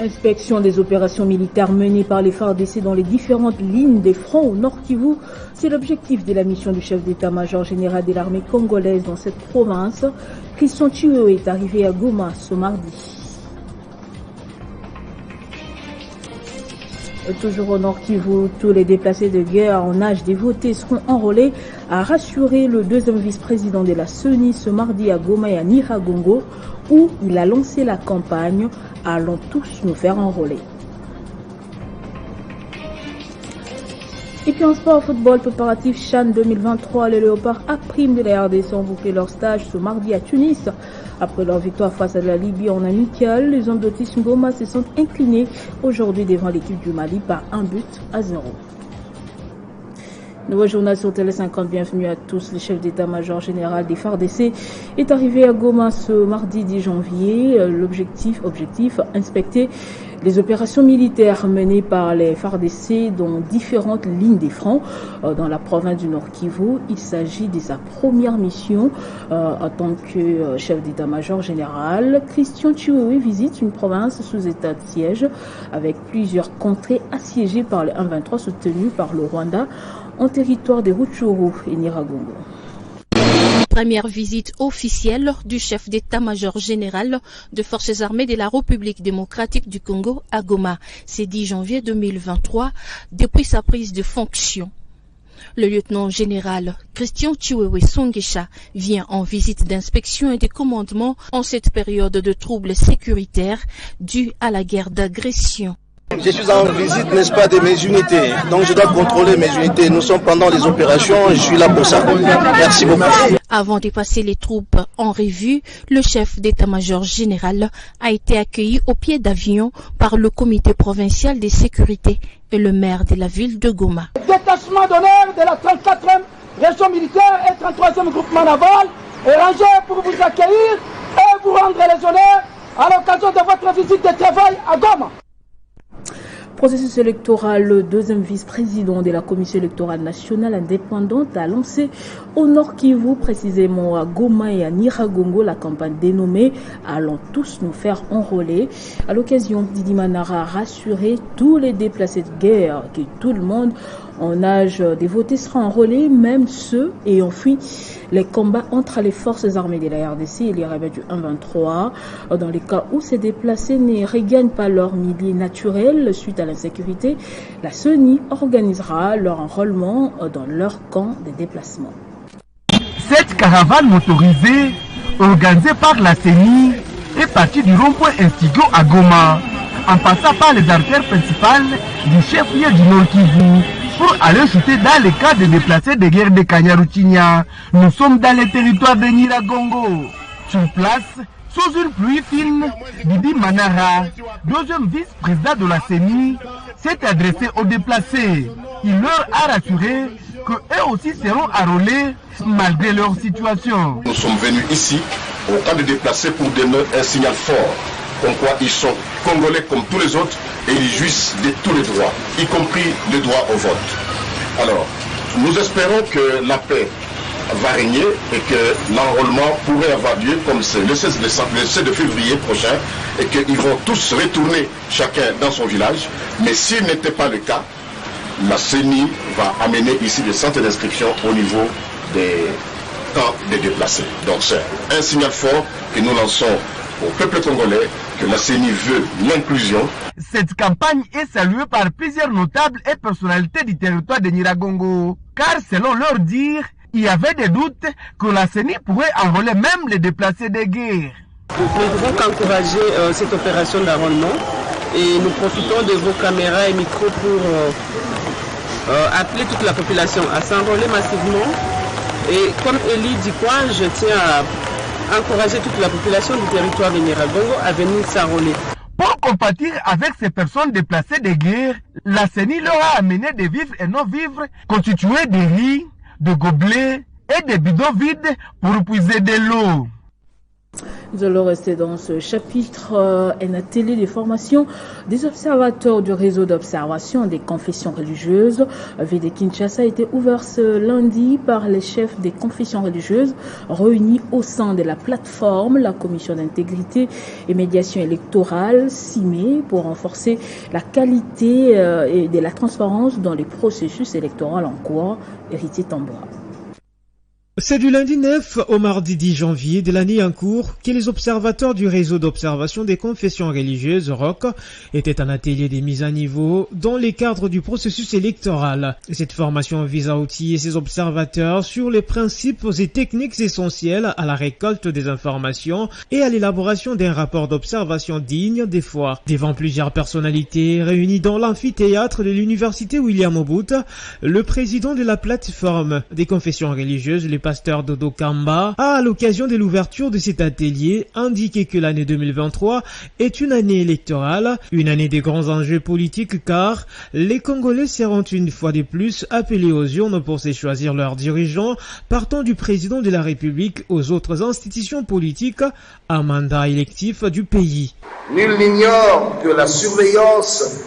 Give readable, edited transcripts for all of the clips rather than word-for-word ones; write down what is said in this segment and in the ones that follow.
Inspection des opérations militaires menées par les FARDC dans les différentes lignes des fronts au Nord Kivu. C'est l'objectif de la mission du chef d'état-major général de l'armée congolaise dans cette province. Christian Chiwewe est arrivé à Goma ce mardi. Toujours au Nord Kivu, tous les déplacés de guerre en âge de voter seront enrôlés, a rassuré le deuxième vice-président de la CENI ce mardi à Goma et à Nyiragongo, où il a lancé la campagne « Allons tous nous faire enrôler ». Et puis en sport, football préparatif CHAN 2023, les Léopards A' de la RDC ont bouclé leur stage ce mardi à Tunis. Après leur victoire face à la Libye en amical, les hommes d'Otis Ngoma se sont inclinés aujourd'hui devant l'équipe du Mali par 1-0. Nouveau journal sur Télé 50, bienvenue à tous. Le chef d'état-major général des FARDC est arrivé à Goma ce mardi 10 janvier. L'objectif, inspecter les opérations militaires menées par les FARDC dans différentes lignes des fronts dans la province du Nord Kivu. Il s'agit de sa première mission en tant que chef d'état-major général. Christian Chiwewe visite une province sous état de siège avec plusieurs contrées assiégées par le 1-23 soutenu par le Rwanda en territoire de Rutshuru et Nyiragongo. Première visite officielle du chef d'état-major général de forces armées de la République démocratique du Congo à Goma. C'est 10 janvier 2023, depuis sa prise de fonction. Le lieutenant général Christian Chiwewe Songesha vient en visite d'inspection et de commandement en cette période de troubles sécuritaires dus à la guerre d'agression. Je suis en visite, n'est-ce pas, de mes unités. Donc je dois contrôler mes unités. Nous sommes pendant les opérations et je suis là pour ça. Merci beaucoup. Avant de passer les troupes en revue, le chef d'état-major général a été accueilli au pied d'avion par le comité provincial de sécurité et le maire de la ville de Goma. Détachement d'honneur de la 34e région militaire et 33e groupement naval est rangé pour vous accueillir et vous rendre les honneurs à l'occasion de votre visite de travail à Goma. Processus électoral, le deuxième vice-président de la Commission électorale nationale indépendante a lancé au Nord Kivu, précisément à Goma et à Nyiragongo, la campagne dénommée « Allons tous nous faire enrôler ». À l'occasion, Didi Manara a rassuré tous les déplacés de guerre que tout le monde en âge de voter sera enrôlé, même ceux ayant fui les combats entre les forces armées de la RDC et les rebelles du 1-23. Dans les cas où ces déplacés ne regagnent pas leur milieu naturel suite à l'insécurité, la CENI organisera leur enrôlement dans leur camp de déplacement. Cette caravane motorisée, organisée par la CENI, est partie du rond-point Instigo à Goma, en passant par les artères principales du chef-lieu du Nord Kivu, pour aller chuter dans les cas de déplacés de guerre de Kanyaruchinya. Nous sommes dans le territoire de Nyiragongo. Sur place, sous une pluie fine, Didi Manara, deuxième vice-président de la CENI, s'est adressé aux déplacés. Il leur a rassuré qu'eux aussi seront enrôlés malgré leur situation. Nous sommes venus ici, au camp de déplacés, pour donner un signal fort, comme quoi ils sont congolais comme tous les autres et ils jouissent de tous les droits, y compris le droit au vote. Alors, nous espérons que la paix va régner et que l'enrôlement pourrait avoir lieu comme c'est le 16 de février prochain et qu'ils vont tous retourner chacun dans son village. Mais s'il n'était pas le cas, la CENI va amener ici des centres d'inscription au niveau des camps des déplacés. Donc c'est un signal fort que nous lançons au peuple congolais, que la CENI veut l'inclusion. Cette campagne est saluée par plusieurs notables et personnalités du territoire de Nyiragongo, car selon leur dire, il y avait des doutes que la CENI pourrait enrôler même les déplacés de guerre. Nous ne pouvons qu'encourager cette opération d'enrôlement et nous profitons de vos caméras et micros pour appeler toute la population à s'enrôler massivement. Et comme Elie dit quoi, je tiens à encourager toute la population du territoire de Nyiragongo à venir s'enrôler. Pour compatir avec ces personnes déplacées de guerre, la CENI leur a amené des vivres et non-vivres constitués de riz, de gobelets et de bidons vides pour puiser de l'eau. Nous allons rester dans ce chapitre. Un atelier de formation des observateurs du réseau d'observation des confessions religieuses VD Kinshasa a été ouvert ce lundi par les chefs des confessions religieuses réunis au sein de la plateforme, la commission d'intégrité et médiation électorale CIME, pour renforcer la qualité et de la transparence dans les processus électoraux en cours. Héritier Tamboura. C'est du lundi 9 au mardi 10 janvier de l'année en cours que les observateurs du réseau d'observation des confessions religieuses ROC étaient en atelier des mises à niveau dans les cadres du processus électoral. Cette formation vise à outiller ces observateurs sur les principes et techniques essentielles à la récolte des informations et à l'élaboration d'un rapport d'observation digne des fois. Devant plusieurs personnalités réunies dans l'amphithéâtre de l'université William Obout, le président de la plateforme des confessions religieuses, le pasteur Dodo Kamba, a, à l'occasion de l'ouverture de cet atelier, indiqué que l'année 2023 est une année électorale, une année des grands enjeux politiques, car les Congolais seront une fois de plus appelés aux urnes pour se choisir leurs dirigeants, partant du président de la République aux autres institutions politiques à mandat électif du pays. Nul n'ignore que la surveillance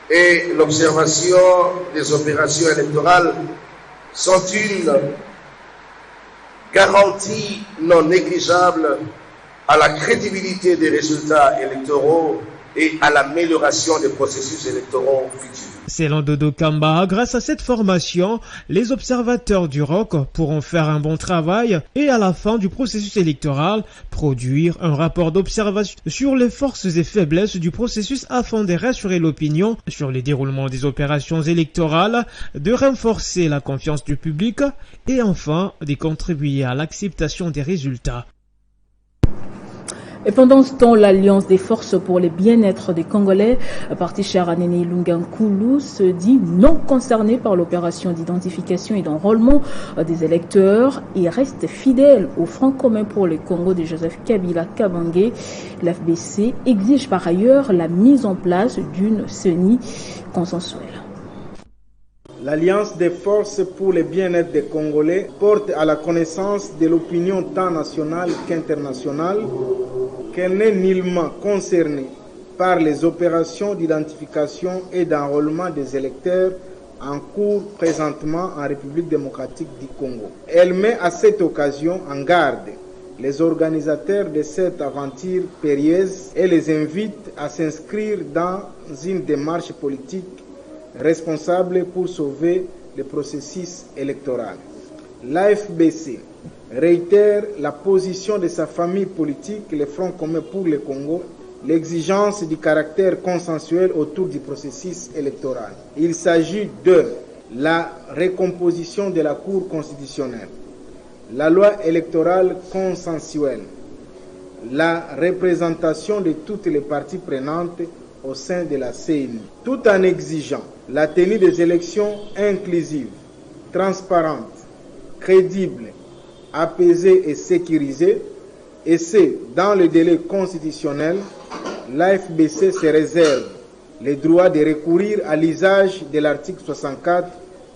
et l'observation des opérations électorales sont une garantie non négligeable à la crédibilité des résultats électoraux et à l'amélioration des processus électoraux futurs. Selon Dodo Kamba, grâce à cette formation, les observateurs du ROC pourront faire un bon travail et à la fin du processus électoral, produire un rapport d'observation sur les forces et faiblesses du processus afin de rassurer l'opinion sur les déroulements des opérations électorales, de renforcer la confiance du public et enfin de contribuer à l'acceptation des résultats. Et pendant ce temps, l'Alliance des forces pour le bien-être des Congolais, parti Charanene Lungankulu, se dit non concerné par l'opération d'identification et d'enrôlement des électeurs et reste fidèle au Front commun pour le Congo de Joseph Kabila Kabange. L'FBC exige par ailleurs la mise en place d'une CENI consensuelle. L'Alliance des forces pour le bien-être des Congolais porte à la connaissance de l'opinion tant nationale qu'internationale qu'elle n'est nullement concernée par les opérations d'identification et d'enrôlement des électeurs en cours présentement en République démocratique du Congo. Elle met à cette occasion en garde les organisateurs de cette aventure périlleuse et les invite à s'inscrire dans une démarche politique responsable pour sauver le processus électoral. L'AFBC réitère la position de sa famille politique, le Front commun pour le Congo, l'exigence du caractère consensuel autour du processus électoral. Il s'agit de la recomposition de la Cour constitutionnelle, la loi électorale consensuelle, la représentation de toutes les parties prenantes au sein de la CENI, tout en exigeant la tenue des élections inclusives, transparentes, crédibles, apaisées et sécurisées, et c'est dans le délai constitutionnel, l'AFBC se réserve le droit de recourir à l'usage de l'article 64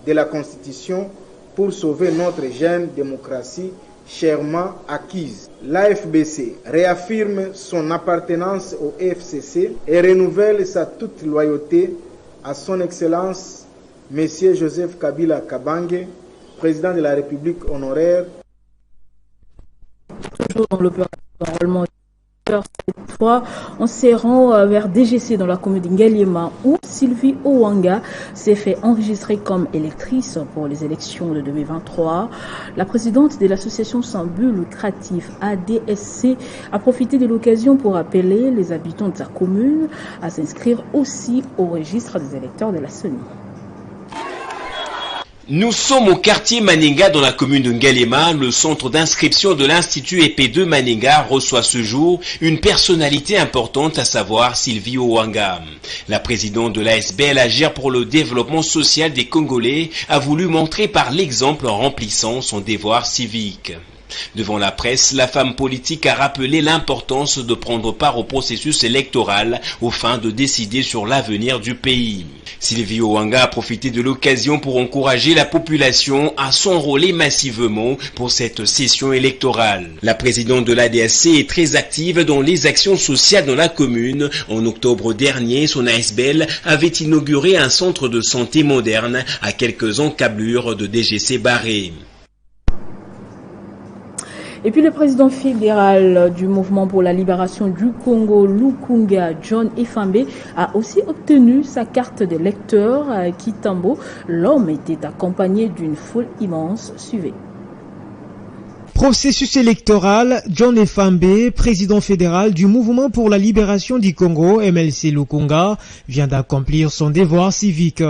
de la Constitution pour sauver notre jeune démocratie chèrement acquise. L'AFBC réaffirme son appartenance au FCC et renouvelle sa toute loyauté à son Excellence M. Joseph Kabila Kabange, président de la République honoraire. Toujours dans l'opération d'enrôlement, cette fois, on se rend vers DGC dans la commune d'Ingaliema où Sylvie Owanga s'est fait enregistrer comme électrice pour les élections de 2023. La présidente de l'association sans but lucratif ADSC a profité de l'occasion pour appeler les habitants de sa commune à s'inscrire aussi au registre des électeurs de la CENI. Nous sommes au quartier Maninga dans la commune de Ngalema. Le centre d'inscription de l'Institut EP2 Maninga reçoit ce jour une personnalité importante, à savoir Sylvie Owanga. La présidente de l'ASBL Agir pour le développement social des Congolais a voulu montrer par l'exemple en remplissant son devoir civique. Devant la presse, la femme politique a rappelé l'importance de prendre part au processus électoral aux fins de décider sur l'avenir du pays. Sylvie Owanga a profité de l'occasion pour encourager la population à s'enrôler massivement pour cette session électorale. La présidente de l'ADAC est très active dans les actions sociales dans la commune. En octobre dernier, son ASBL avait inauguré un centre de santé moderne à quelques encablures de DGC Barré. Et puis le président fédéral du mouvement pour la libération du Congo, Lukunga, John Efambe, a aussi obtenu sa carte d'électeur à Kitambo. L'homme était accompagné d'une foule immense. Suivez. Processus électoral, John Efambe, président fédéral du mouvement pour la libération du Congo, MLC Lukunga, vient d'accomplir son devoir civique.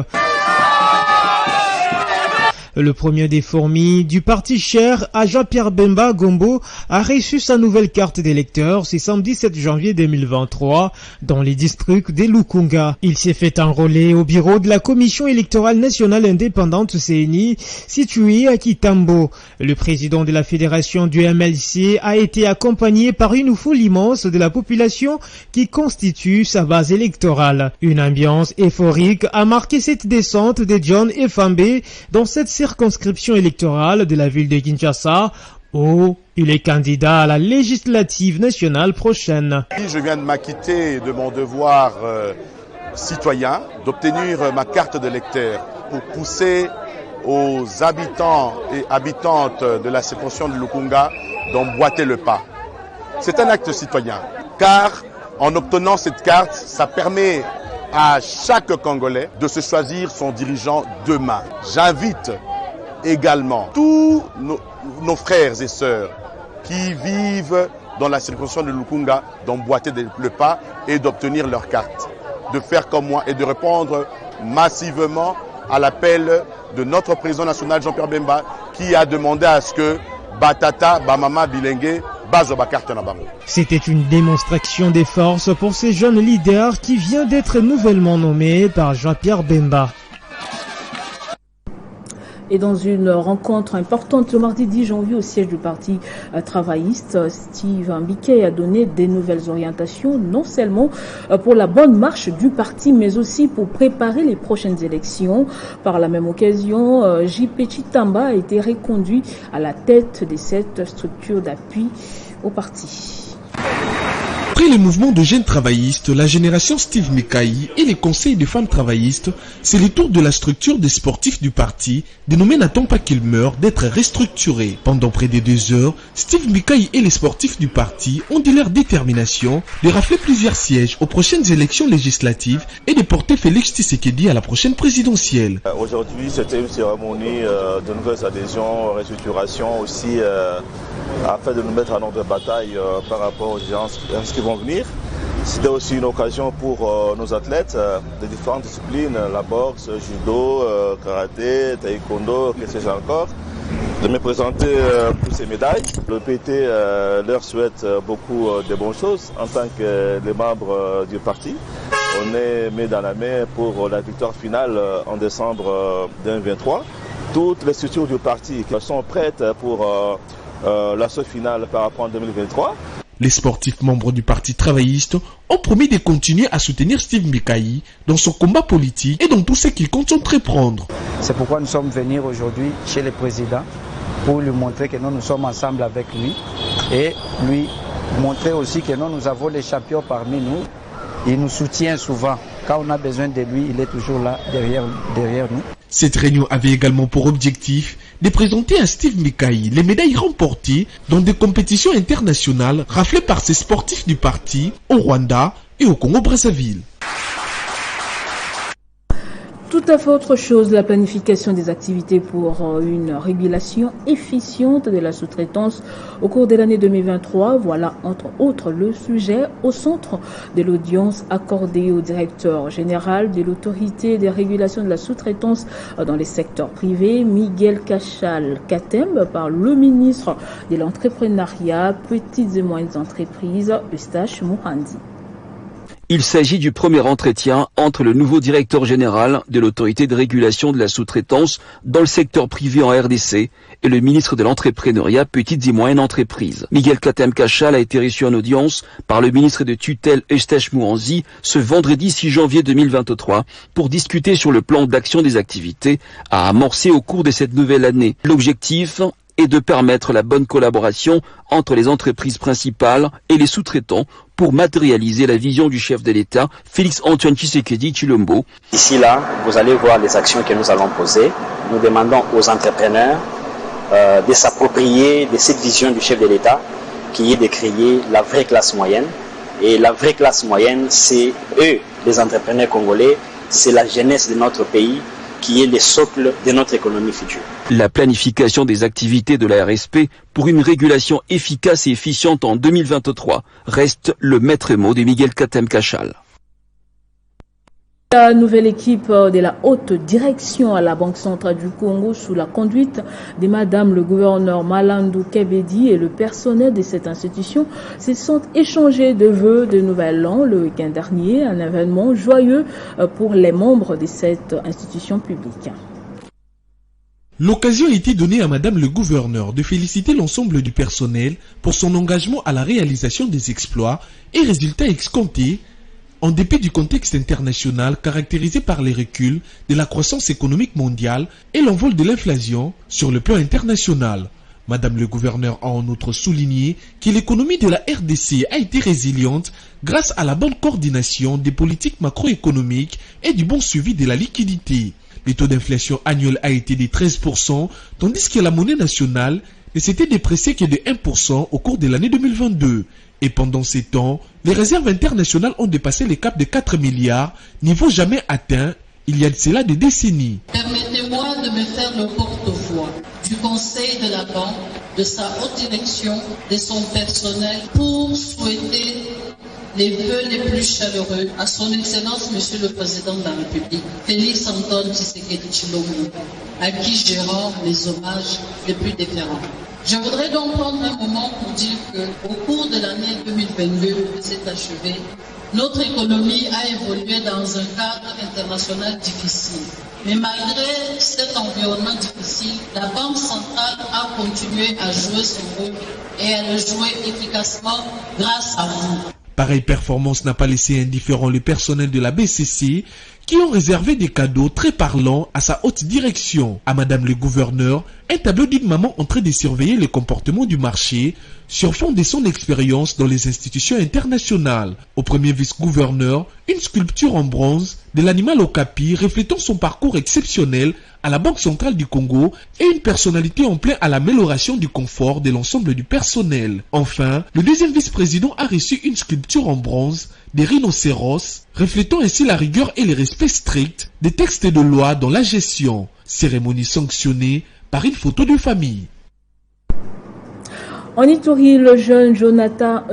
Le premier des fourmis du parti cher à Jean-Pierre Bemba Gombo a reçu sa nouvelle carte d'électeur ce samedi 7 janvier 2023 dans les districts des Lukunga. Il s'est fait enrôler au bureau de la Commission électorale nationale indépendante CENI située à Kitambo. Le président de la fédération du MLC a été accompagné par une foule immense de la population qui constitue sa base électorale. Une ambiance euphorique a marqué cette descente de John Efambe dans cette circonscription électorale de la ville de Kinshasa où il est candidat à la législative nationale prochaine. Je viens de m'acquitter de mon devoir citoyen, d'obtenir ma carte d'électeur pour pousser aux habitants et habitantes de la circonscription de Lukunga d'emboîter le pas. C'est un acte citoyen, car en obtenant cette carte, ça permet à chaque Congolais de se choisir son dirigeant demain. J'invite également tous nos frères et sœurs qui vivent dans la circonscription de Lukunga d'emboîter le pas et d'obtenir leur carte, de faire comme moi et de répondre massivement à l'appel de notre président national Jean-Pierre Bemba qui a demandé à ce que Batata, Bamama, Bilengue, Bazoba carte na bango. C'était une démonstration des forces pour ces jeunes leaders qui vient d'être nouvellement nommé par Jean-Pierre Bemba. Et dans une rencontre importante le mardi 10 janvier au siège du parti travailliste, Steve Mbike a donné des nouvelles orientations, non seulement pour la bonne marche du parti, mais aussi pour préparer les prochaines élections. Par la même occasion, J.P. Chitamba a été reconduit à la tête de cette structure d'appui au parti. Après les mouvements de jeunes travaillistes, la génération Steve Mikayi et les conseils des femmes travaillistes, c'est le tour de la structure des sportifs du parti, dénommé N'attend pas qu'il meure, d'être restructuré. Pendant près de 2 heures, Steve Mikayi et les sportifs du parti ont dit leur détermination de rafler plusieurs sièges aux prochaines élections législatives et de porter Félix Tshisekedi à la prochaine présidentielle. Aujourd'hui, c'était une cérémonie de nouvelles adhésions, restructuration aussi, afin de nous mettre à notre bataille par rapport aux gens qui vont venir. C'était aussi une occasion pour nos athlètes de différentes disciplines, la boxe, judo, karaté, taekwondo, que sais-je encore, de me présenter pour ces médailles. Le PT leur souhaite beaucoup de bonnes choses en tant que les membres du parti. On est main dans la main pour la victoire finale en décembre 2023. Toutes les structures du parti sont prêtes pour l'assaut final par rapport à 2023. Les sportifs membres du parti travailliste ont promis de continuer à soutenir Steve Mikayi dans son combat politique et dans tout ce qu'il compte entreprendre. C'est pourquoi nous sommes venus aujourd'hui chez le président pour lui montrer que nous sommes ensemble avec lui et lui montrer aussi que nous avons les champions parmi nous. Il nous soutient souvent. Quand on a besoin de lui, il est toujours là derrière nous. Cette réunion avait également pour objectif de présenter à Steve Mikayi les médailles remportées dans des compétitions internationales raflées par ses sportifs du parti au Rwanda et au Congo-Brazzaville. Tout à fait autre chose, la planification des activités pour une régulation efficiente de la sous-traitance au cours de l'année 2023. Voilà entre autres le sujet au centre de l'audience accordée au directeur général de l'autorité de régulation de la sous-traitance dans les secteurs privés, Miguel Cachal Katem, par le ministre de l'entrepreneuriat, petites et moyennes entreprises, Eustache Mourandi. Il s'agit du premier entretien entre le nouveau directeur général de l'autorité de régulation de la sous-traitance dans le secteur privé en RDC et le ministre de l'entrepreneuriat petites et moyennes entreprises. Miguel Katem Kachal a été reçu en audience par le ministre de tutelle Eustache Mouanzi ce vendredi 6 janvier 2023 pour discuter sur le plan d'action des activités à amorcer au cours de cette nouvelle année. L'objectif est de permettre la bonne collaboration entre les entreprises principales et les sous-traitants pour matérialiser la vision du chef de l'État, Félix-Antoine Tshisekedi Tshilombo. Ici, là, vous allez voir les actions que nous allons poser. Nous demandons aux entrepreneurs de s'approprier de cette vision du chef de l'État qui est de créer la vraie classe moyenne. Et la vraie classe moyenne, c'est eux, les entrepreneurs congolais, c'est la jeunesse de notre pays qui est le socle de notre économie future. La planification des activités de la RSP pour une régulation efficace et efficiente en 2023 reste le maître mot de Miguel Katem Kachal. La nouvelle équipe de la haute direction à la Banque centrale du Congo sous la conduite de Madame le gouverneur Malandou Kebedi et le personnel de cette institution se sont échangés de vœux de nouvel an le week-end dernier, un événement joyeux pour les membres de cette institution publique. L'occasion a été donnée à Madame le gouverneur de féliciter l'ensemble du personnel pour son engagement à la réalisation des exploits et résultats escomptés en dépit du contexte international caractérisé par les reculs de la croissance économique mondiale et l'envol de l'inflation sur le plan international. Madame le gouverneur a en outre souligné que l'économie de la RDC a été résiliente grâce à la bonne coordination des politiques macroéconomiques et du bon suivi de la liquidité. Le taux d'inflation annuel a été de 13%, tandis que la monnaie nationale ne s'était dépréciée que de 1% au cours de l'année 2022. Et pendant ces temps, les réserves internationales ont dépassé les caps de 4 milliards, niveau jamais atteint il y a de cela des décennies. Permettez-moi de me faire le porte-voix du Conseil de la Banque, de sa haute direction, de son personnel, pour souhaiter les vœux les plus chaleureux à son Excellence Monsieur le Président de la République, Félix-Antoine Tshisekedi Tshilombo, à qui je rends les hommages les plus déférents. Je voudrais donc prendre un moment pour dire qu'au cours de l'année 2022 qui s'est achevée, notre économie a évolué dans un cadre international difficile. Mais malgré cet environnement difficile, la Banque centrale a continué à jouer son rôle et à le jouer efficacement grâce à vous. Pareille performance n'a pas laissé indifférent le personnel de la BCC qui ont réservé des cadeaux très parlants à sa haute direction. À Madame le gouverneur, un tableau d'une maman en train de surveiller les comportements du marché sur fond de son expérience dans les institutions internationales. Au premier vice-gouverneur, une sculpture en bronze de l'animal okapi reflétant son parcours exceptionnel à la Banque centrale du Congo et une personnalité en plein à l'amélioration du confort de l'ensemble du personnel. Enfin, le deuxième vice-président a reçu une sculpture en bronze des rhinocéros, reflétant ainsi la rigueur et le respect strict des textes de loi dans la gestion. Cérémonie sanctionnée par une photo de famille. En Ituri, le jeune Jonathan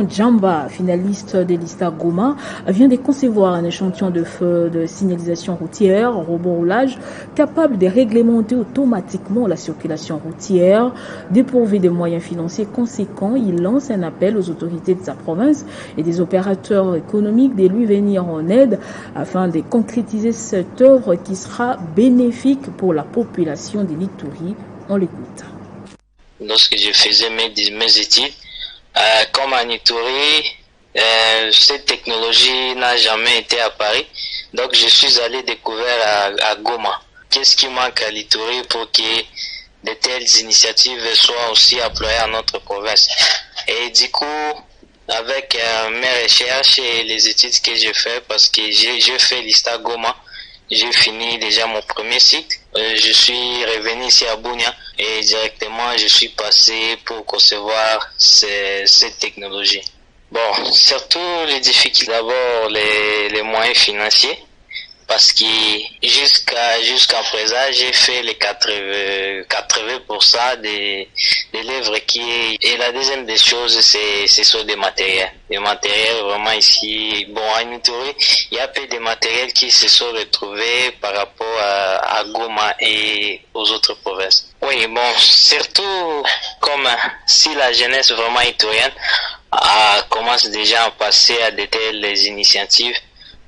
Djamba, finaliste de l'Ista Goma, vient de concevoir un échantillon de feu de signalisation routière, robot roulage, capable de réglementer automatiquement la circulation routière. Dépourvu de moyens financiers conséquents, il lance un appel aux autorités de sa province et des opérateurs économiques de lui venir en aide afin de concrétiser cette œuvre qui sera bénéfique pour la population de l'Ituri. On l'écoute. Lorsque je faisais mes études, comme en Ituri, cette technologie n'a jamais été à Paris. Donc je suis allé découvrir à Goma. Qu'est-ce qui manque à l'Ituri pour que de telles initiatives soient aussi employées à notre province? Et du coup, avec mes recherches et les études que j'ai fait, parce que j'ai fait l'Ista Goma, j'ai fini déjà mon premier cycle. Je suis revenu ici à Bunia et directement je suis passé pour concevoir cette technologie. Bon, surtout les difficultés, d'abord les moyens financiers, parce que jusqu'à présent j'ai fait les 80% des livres et la deuxième des choses c'est sur des matériels. Des matériels vraiment ici, bon en Ituri, il y a peu de matériels qui se sont retrouvés par rapport à Goma et aux autres provinces. Oui, bon, surtout comme si la jeunesse vraiment iturienne commence déjà à passer à de telles initiatives.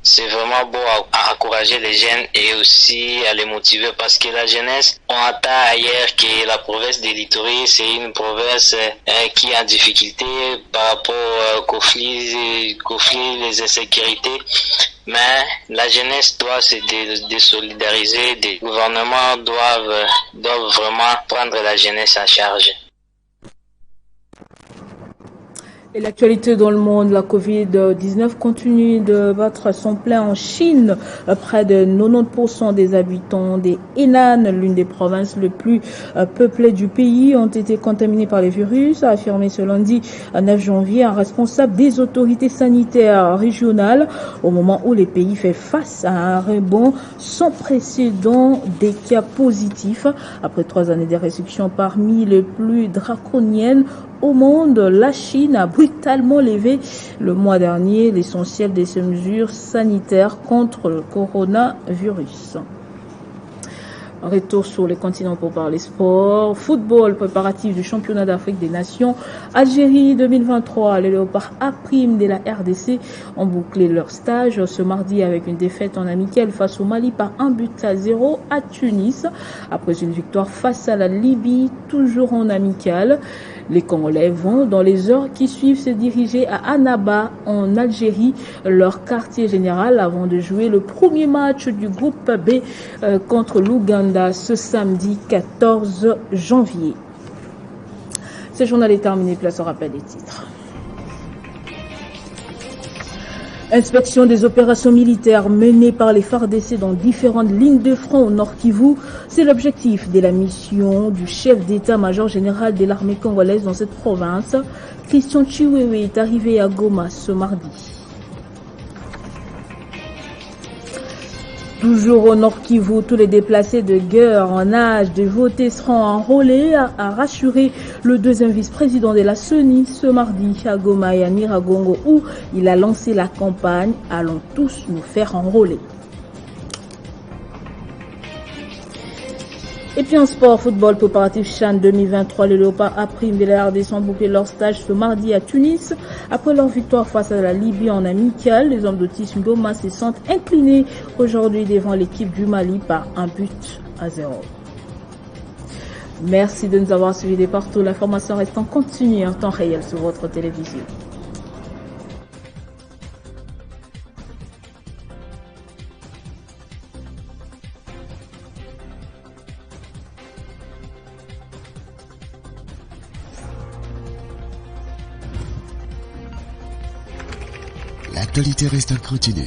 C'est vraiment beau à encourager les jeunes et aussi à les motiver parce que la jeunesse, on attend ailleurs que la province de l'Ituri, c'est une province qui est en difficulté par rapport aux conflits, les insécurités. Mais la jeunesse doit se désolidariser, les gouvernements doivent vraiment prendre la jeunesse en charge. Et l'actualité dans le monde, la Covid-19 continue de battre son plein en Chine. Près de 90% des habitants des Henan, l'une des provinces les plus peuplées du pays, ont été contaminés par les virus, a affirmé ce lundi 9 janvier un responsable des autorités sanitaires régionales, au moment où le pays fait face à un rebond sans précédent des cas positifs. Après 3 années de restrictions parmi les plus draconiennes au monde, la Chine a brutalement levé le mois dernier l'essentiel de ces mesures sanitaires contre le coronavirus. Retour sur les continents pour parler sport. Football, préparatif du championnat d'Afrique des Nations. Algérie 2023, les Léopards A' de la RDC ont bouclé leur stage ce mardi avec une défaite en amical face au Mali par 1-0 à Tunis. Après une victoire face à la Libye, toujours en amical. Les Congolais vont, dans les heures qui suivent, se diriger à Annaba, en Algérie, leur quartier général, avant de jouer le premier match du groupe B contre l'Ouganda ce samedi 14 janvier. Ce journal est terminé, place au rappel des titres. Inspection des opérations militaires menées par les FARDC dans différentes lignes de front au Nord Kivu. C'est l'objectif de la mission du chef d'état-major général de l'armée congolaise dans cette province. Christian Chiwewe est arrivé à Goma ce mardi. Toujours au Nord Kivu, tous les déplacés de guerre en âge de voter seront enrôlés, a rassuré le deuxième vice-président de la CENI ce mardi à Goma et à Nyiragongo, où il a lancé la campagne « Allons tous nous faire enrôler ». Et puis en sport, football, préparatif CHAN 2023, les Léopards A' de la RDC ont bouclé leur stage ce mardi à Tunis. Après leur victoire face à la Libye en amical, les hommes d'Autisme Goma se sentent inclinés aujourd'hui devant l'équipe du Mali par 1-0. Merci de nous avoir suivis de partout. L'information reste en continu en temps réel sur votre télévision. L'actualité reste en continu.